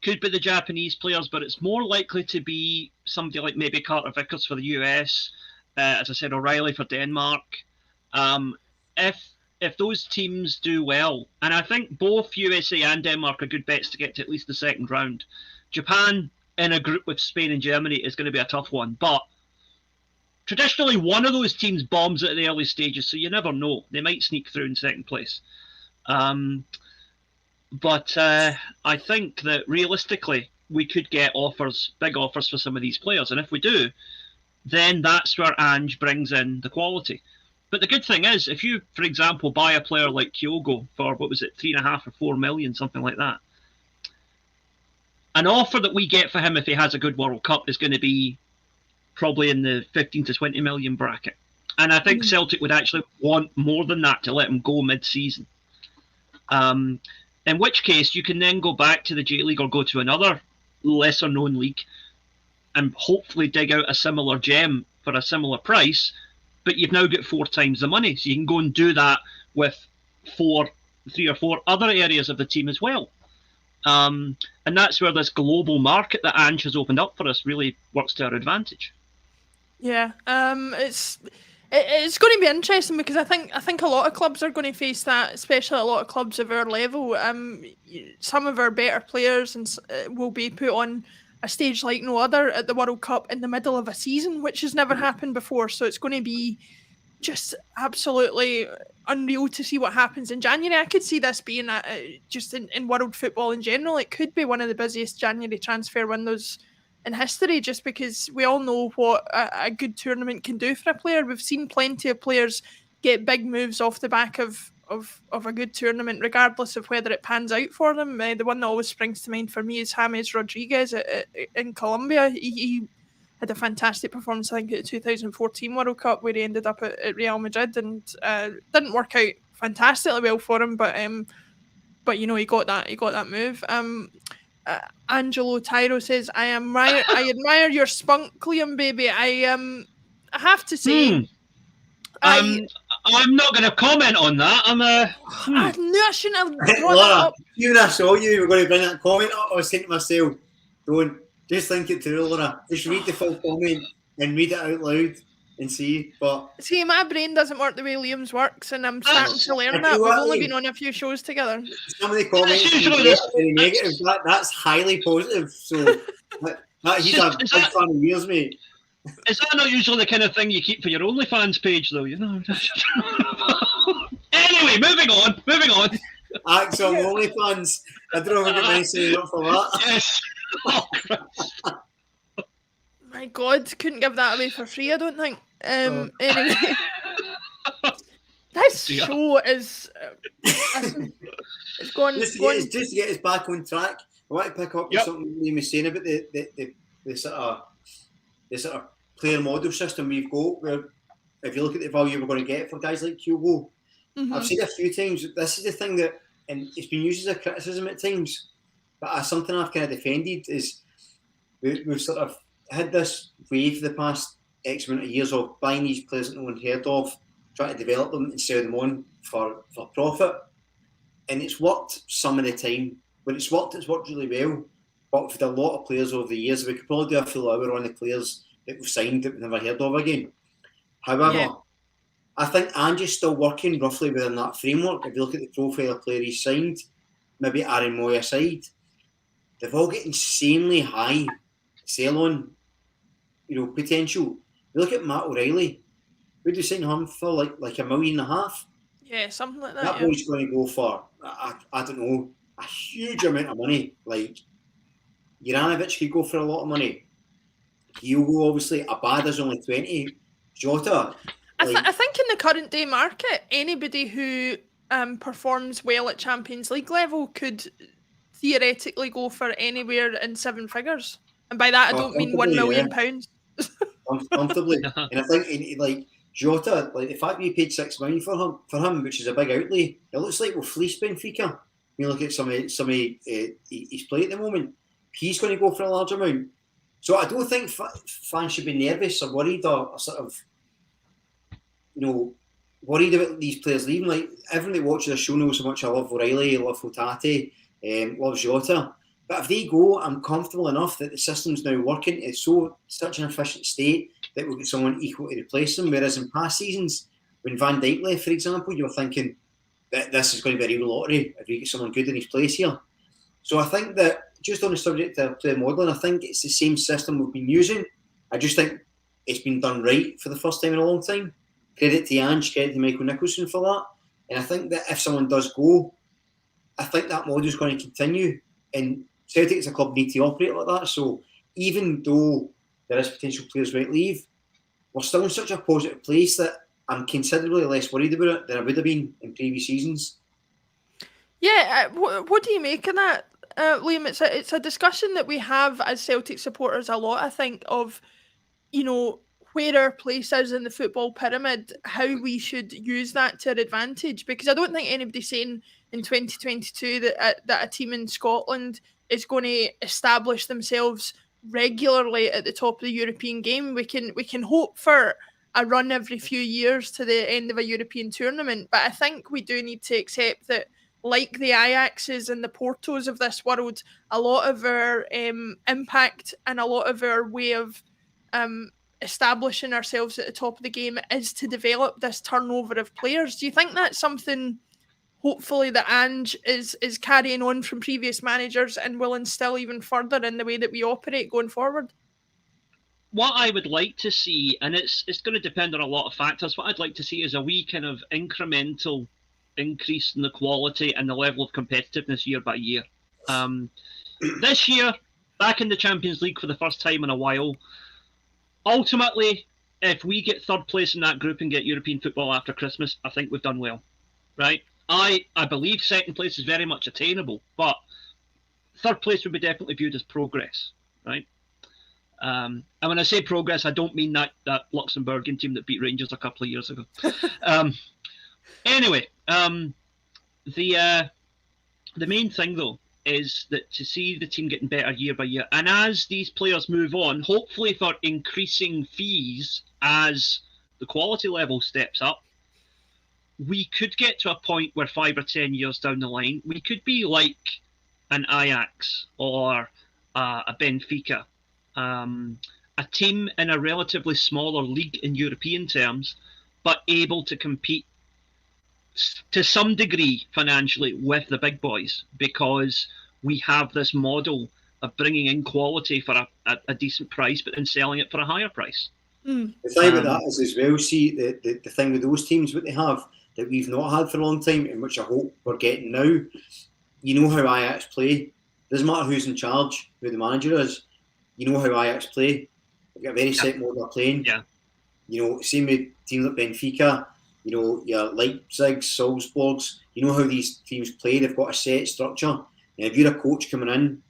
could be the Japanese players, but it's more likely to be somebody like maybe Carter Vickers for the US, as I said, O'Reilly for Denmark. If those teams do well, and I think both USA and Denmark are good bets to get to at least the second round. Japan in a group with Spain and Germany is going to be a tough one, but traditionally, one of those teams bombs at the early stages, so you never know. They might sneak through in second place. But I think that realistically, we could get big offers for some of these players. And if we do, then that's where Ange brings in the quality. But the good thing is, if you, for example, buy a player like Kyogo for, 3.5 or 4 million, something like that, an offer that we get for him if he has a good World Cup is going to be probably in the 15 to 20 million bracket. And I think Celtic would actually want more than that to let him go mid-season. In which case, you can then go back to the J-League or go to another lesser-known league and hopefully dig out a similar gem for a similar price, but you've now got 4 times the money. So you can go and do that with 3 or 4 other areas of the team as well. And that's where this global market that Ange has opened up for us really works to our advantage. Yeah, it's going to be interesting because I think a lot of clubs are going to face that, especially a lot of clubs of our level. Some of our better players will be put on a stage like no other at the World Cup in the middle of a season, which has never happened before. So it's going to be just absolutely unreal to see what happens in January. I could see this being just in world football in general. It could be one of the busiest January transfer windows in history, just because we all know what a good tournament can do for a player. We've seen plenty of players get big moves off the back of a good tournament, regardless of whether it pans out for them. The one that always springs to mind for me is James Rodriguez in Colombia. He had a fantastic performance, I think, at the 2014 World Cup, where he ended up at Real Madrid, and didn't work out fantastically well for him, but he got that move. Angelo Tyro says, I admire your spunk, Liam, baby. I have to say, I'm not going to comment on that. I knew I shouldn't have brought Laura, that up. Even I saw you were going to bring that comment up. I was saying to myself, don't just think it through, Laura. Just read the full comment and read it out loud and see. But see, my brain doesn't work the way Liam's works, and I'm starting to learn that. We've only been on a few shows together. Some of the comments very negative. That's highly positive. So he's a big fan of yours, mate. Is that not usually the kind of thing you keep for your OnlyFans page, though? Anyway, moving on. Acsom OnlyFans. I don't know if I get many saying up for that. Yes. Oh, Christ. My God, couldn't give that away for free, I don't think. Anyway, this show is it's gone. Just to get us back on track, I want to pick up on something Liam was saying about the sort of player model system we've got, where if you look at the value we're going to get for guys like Kyogo, I've said a few times, this is the thing that, and it's been used as a criticism at times, but something I've kind of defended is we've sort of had this wave the past X amount of years of buying these players that no one heard of, trying to develop them and sell them on for profit. And it's worked some of the time. When it's worked really well. But with a lot of players over the years, we could probably do a full hour on the players that we've signed that we've never heard of again. However, I think Ange is still working roughly within that framework. If you look at the profile of player he's signed, maybe Aaron Moy aside, they've all got insanely high sell-on, potential. You look at Matt O'Reilly. Would you sign him for like $1.5 million? Yeah, something like that. That boy's going to go for, I don't know, a huge amount of money. Like, Juranovic could go for a lot of money. Kyogo, obviously. Abada's only 20. Jota. I think in the current day market, anybody who performs well at Champions League level could theoretically go for anywhere in 7 figures. And by that, I don't mean £1 million. Comfortably. And I think, like, Jota, like the fact we paid $6 million for him, which is a big outlay, it looks like we'll fleece Benfica. You look at some of his play at the moment. He's going to go for a large amount. So I don't think fans should be nervous or worried or sort of, worried about these players leaving. Like, everyone that watches the show knows how much I love O'Reilly, I love Hatate, love Jota. But if they go, I'm comfortable enough that the system's now working. It's such an efficient state that we'll get someone equal to replace them. Whereas in past seasons, when Van Dijk left, for example, you were thinking that this is going to be a real lottery if we get someone good in his place here. So I think that, just on the subject of player modelling, I think it's the same system we've been using. I just think it's been done right for the first time in a long time. Credit to Ange, credit to Michael Nicholson for that. And I think that if someone does go, I think that model is going to continue. And Celtic as a club need to operate like that. So even though there is potential players might leave, we're still in such a positive place that I'm considerably less worried about it than I would have been in previous seasons. Yeah, what do you make of that, Liam? It's a discussion that we have as Celtic supporters a lot, I think, of, where our place is in the football pyramid, how we should use that to our advantage. Because I don't think anybody's saying in 2022 that a team in Scotland is going to establish themselves regularly at the top of the European game. We can hope for a run every few years to the end of a European tournament, but I think we do need to accept that, like the Ajaxes and the Portos of this world, a lot of our impact and a lot of our way of establishing ourselves at the top of the game is to develop this turnover of players. Do you think that's something, hopefully, that Ange is carrying on from previous managers and will instill even further in the way that we operate going forward? What I would like to see, and it's going to depend on a lot of factors, what I'd like to see is a wee kind of incremental increase in the quality and the level of competitiveness year by year. This year, back in the Champions League for the first time in a while, ultimately, if we get third place in that group and get European football after Christmas, I think we've done well, right? I believe second place is very much attainable, but third place would be definitely viewed as progress, right? And when I say progress, I don't mean that Luxembourgian team that beat Rangers a couple of years ago. Anyway, the main thing, though, is that to see the team getting better year by year, and as these players move on, hopefully for increasing fees as the quality level steps up, we could get to a point where 5 or 10 years down the line, we could be like an Ajax or a Benfica, a team in a relatively smaller league in European terms, but able to compete to some degree financially with the big boys, because we have this model of bringing in quality for a decent price, but then selling it for a higher price. The thing about that is as well, see, the thing with those teams, what they have that we've not had for a long time, and which I hope we're getting now, you know how Ajax play. Doesn't matter who's in charge, who the manager is, you know how Ajax play. They've got a very set mode of playing. Yeah. You know, same with teams like Benfica, you know, your Leipzig, Salzburgs, you know how these teams play, they've got a set structure. And if you're a coach coming in,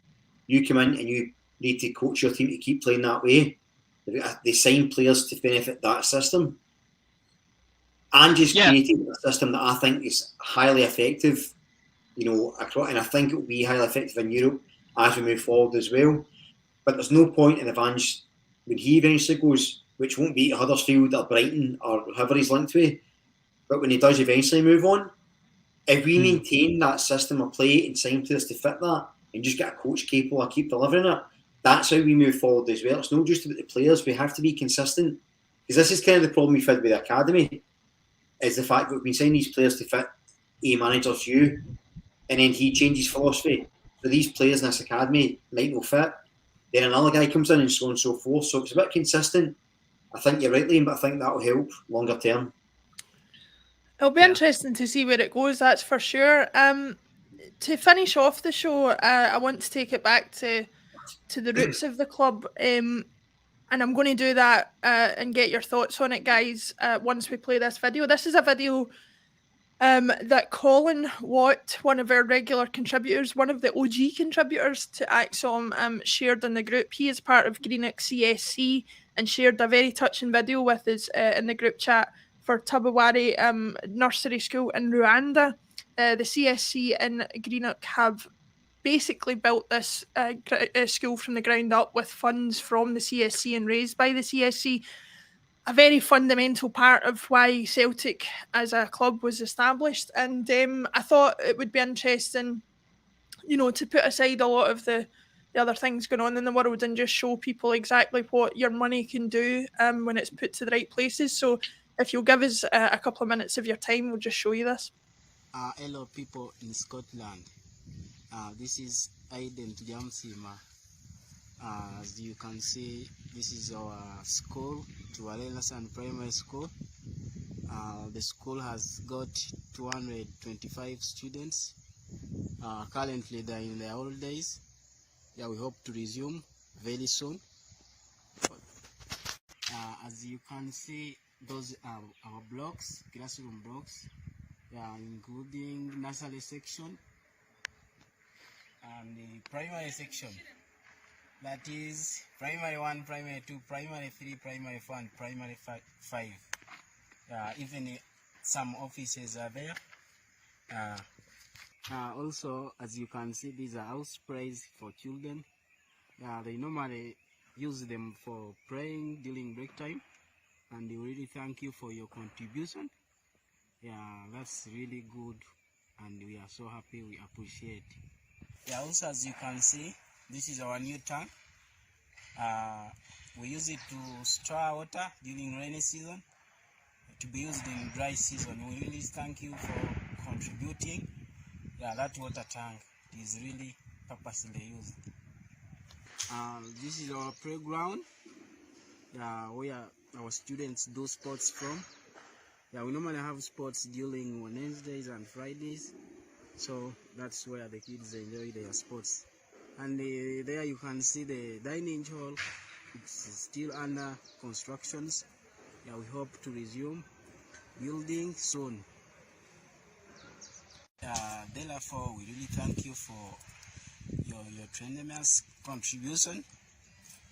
you come in and you need to coach your team to keep playing that way. They sign players to benefit that system. Ange created a system that I think is highly effective, you know, and I think it will be highly effective in Europe as we move forward as well. But there's no point in Ange when he eventually goes, which won't be Huddersfield or Brighton or whoever he's linked with, but when he does eventually move on, if we maintain that system of play and sign players to fit that and just get a coach capable of keep delivering it, that's how we move forward as well. It's not just about the players, we have to be consistent. Because this is kind of the problem we've had with the academy, is the fact that we've been signing these players to fit a manager's view, and then he changes philosophy. So these players in this academy might not fit. Then another guy comes in and so on and so forth. So it's a bit consistent. I think you're right, Liam, but I think that will help longer term. It'll be interesting to see where it goes, that's for sure. To finish off the show, I want to take it back to the roots of the club. And I'm going to do that and get your thoughts on it, guys, once we play this video. This is a video that Colin Watt, one of our regular contributors, one of the OG contributors to Acsom, shared in the group. He is part of Greenock CSC and shared a very touching video with us in the group chat for Tabawari Nursery School in Rwanda. The CSC in Greenock have basically built this school from the ground up with funds from the CSC and raised by the CSC. A very fundamental part of why Celtic as a club was established. And I thought it would be interesting, you know, to put aside a lot of the other things going on in the world and just show people exactly what your money can do when it's put to the right places. So if you'll give us a couple of minutes of your time, we'll just show you this. Hello people in Scotland. This is Aiden Jamsima. As you can see, this is our school, Tuwalenasan Primary School. The school has got 225 students. Currently they're in their holidays. Yeah, we hope to resume very soon. As you can see, those are our blocks, classroom blocks, including nursery section and the primary section. That is primary 1, primary 2, primary 3, primary 4, and primary 5. Even some offices are there. Also, as you can see, these are house sprays for children. They normally use them for praying during break time. And we really thank you for your contribution. Yeah, that's really good. And we are so happy, we appreciate. Yeah, also as you can see, this is our new tank. We use it to store water during rainy season, to be used in dry season. We really thank you for contributing. Yeah, that water tank is really purposely used. This is our playground, where our students do sports from. Yeah, we normally have sports during Wednesdays and Fridays, so that's where the kids enjoy their sports. And there you can see the dining hall. It's still under constructions. Yeah, we hope to resume building soon. Therefore, we really thank you for your tremendous contribution.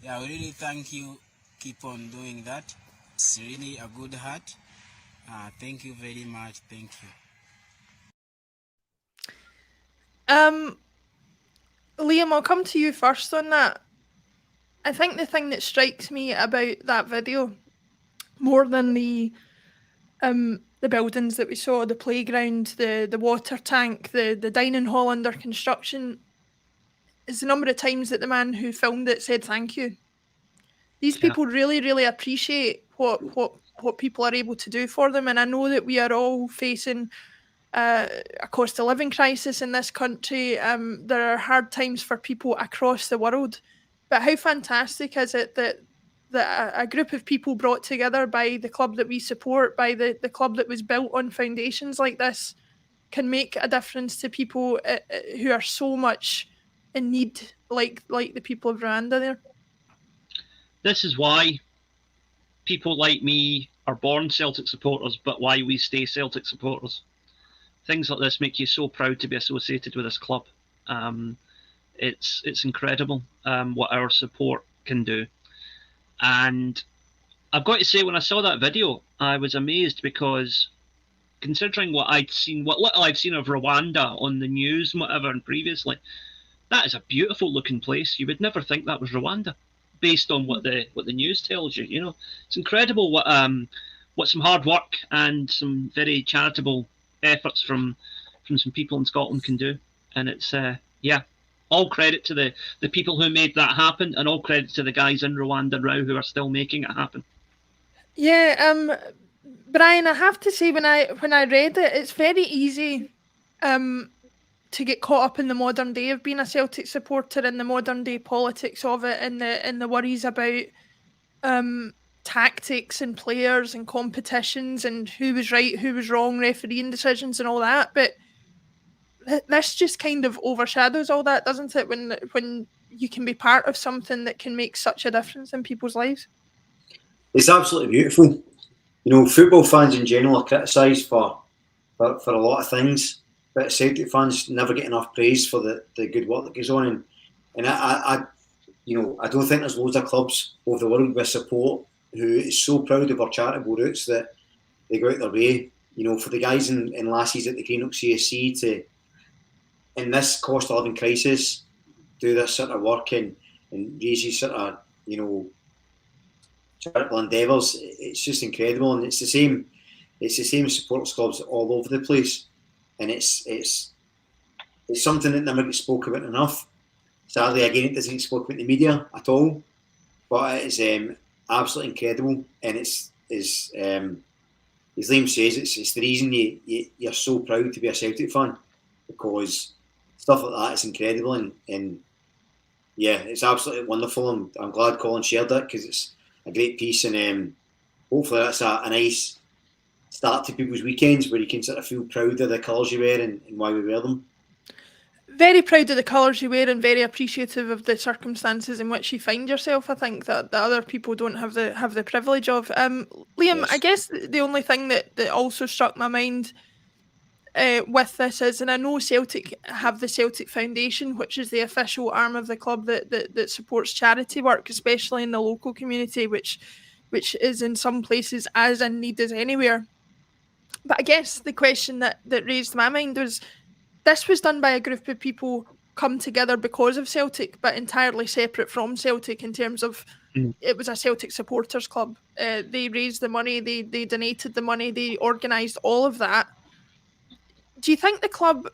Yeah, we really thank you. Keep on doing that. It's really a good heart. Thank you very much. Thank you. Liam, I'll come to you first on that. I think the thing that strikes me about that video, more than the buildings that we saw, the playground, the water tank, the dining hall under construction, is the number of times that the man who filmed it said thank you. These people really, really appreciate what people are able to do for them. And I know that we are all facing a cost of living crisis in this country. There are hard times for people across the world. But how fantastic is it that a group of people brought together by the club that we support, by the club that was built on foundations like this, can make a difference to people who are so much in need, like the people of Rwanda there? this is why people like me are born Celtic supporters, but why we stay Celtic supporters. Things like this make you so proud to be associated with this club. It's incredible what our support can do. And I've got to say, when I saw that video, I was amazed, because considering what little I've seen of Rwanda on the news and whatever, and previously, that is a beautiful looking place. You would never think that was Rwanda, based on what the news tells you. You know, it's incredible what some hard work and some very charitable efforts from some people in Scotland can do. And it's all credit to the people who made that happen, and all credit to the guys in Rwanda now who are still making it happen. Yeah, Brian, I have to say, when I read it, it's very easy to get caught up in the modern day of being a Celtic supporter, and the modern day politics of it, and the worries about tactics and players and competitions and who was right, who was wrong, refereeing decisions and all that. But this just kind of overshadows all that, doesn't it? When you can be part of something that can make such a difference in people's lives. It's absolutely beautiful. You know, football fans in general are criticised for a lot of things, but Celtic fans never get enough praise for the good work that goes on. And I don't think there's loads of clubs over the world with support who is so proud of our charitable roots that they go out their way. You know, for the guys and lassies at the Greenock CSC to, in this cost of living crisis, do this sort of work and raise these sort of, you know, charitable endeavours, it's just incredible. And it's the same supporters clubs all over the place, and it's something that never gets spoken about enough. Sadly, again, it doesn't get spoken about in the media at all, but it is absolutely incredible. And it's as Liam says, it's the reason you're so proud to be a Celtic fan, because stuff like that is incredible. And yeah, it's absolutely wonderful. I'm glad Colin shared that, because it's a great piece, and hopefully that's a nice start to people's weekends where you can sort of feel proud of the colours you wear and why we wear them. Very proud of the colours you wear, and very appreciative of the circumstances in which you find yourself. I think that other people don't have the privilege of. Liam, yes. I guess the only thing that also struck my mind with this is, and I know Celtic have the Celtic Foundation, which is the official arm of the club that supports charity work, especially in the local community, which is in some places as in need as anywhere. But I guess the question that raised my mind was, this was done by a group of people come together because of Celtic, but entirely separate from Celtic in terms of it was a Celtic supporters club. They raised the money, they donated the money, they organised all of that. Do you think the club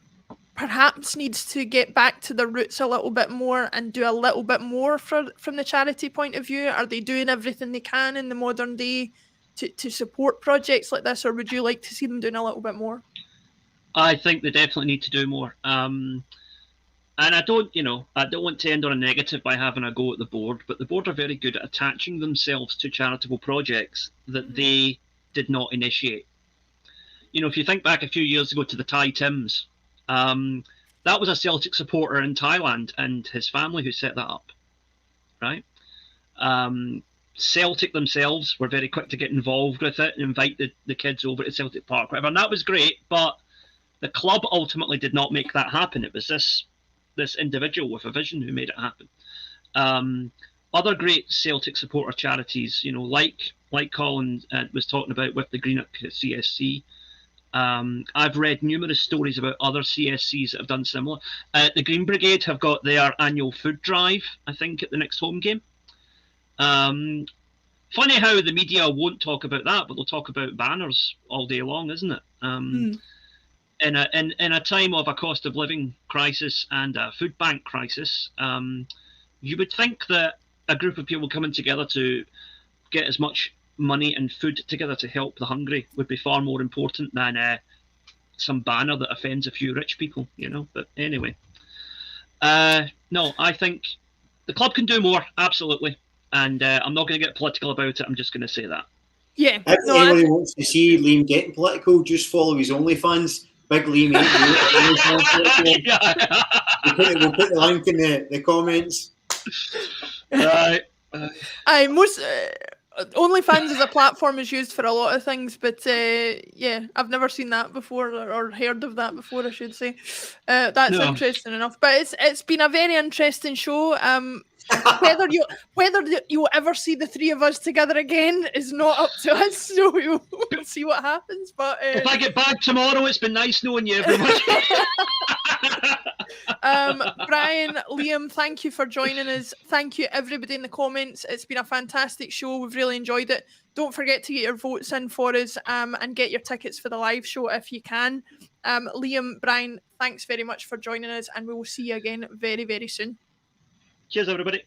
perhaps needs to get back to the roots a little bit more and do a little bit more from the charity point of view? Are they doing everything they can in the modern day to support projects like this, or would you like to see them doing a little bit more? I think they definitely need to do more. And I don't want to end on a negative by having a go at the board, but the board are very good at attaching themselves to charitable projects that they did not initiate. You know, if you think back a few years ago to the Thai Tims, that was a Celtic supporter in Thailand and his family who set that up, right? Celtic themselves were very quick to get involved with it and invite the kids over to Celtic Park, whatever, and that was great, but the club ultimately did not make that happen. It was this individual with a vision who made it happen. Other great Celtic supporter charities, you know, like Colin was talking about with the Greenock CSC. I've read numerous stories about other CSCs that have done similar. The Green Brigade have got their annual food drive, I think, at the next home game. Funny how the media won't talk about that, but they'll talk about banners all day long, isn't it? In a time of a cost of living crisis and a food bank crisis, you would think that a group of people coming together to get as much money and food together to help the hungry would be far more important than some banner that offends a few rich people, you know. But anyway, no, I think the club can do more, absolutely, and I'm not going to get political about it. I'm just going to say that. Yeah. If anybody wants to see Liam getting political, just follow his OnlyFans. Big Liam. We'll put the link in the comments. Right. Most OnlyFans as a platform is used for a lot of things, but yeah, I've never seen that before or heard of that before, I should say. That's interesting enough. But it's been a very interesting show. Whether you'll ever see the three of us together again is not up to us, so we'll see what happens. But if I get back tomorrow, it's been nice knowing you, everyone. Brian, Liam, thank you for joining us. Thank you everybody in the comments. It's been a fantastic show. We've really enjoyed it. Don't forget to get your votes in for us and get your tickets for the live show if you can. Liam, Brian, thanks very much for joining us, and we will see you again very, very soon. Cheers, everybody.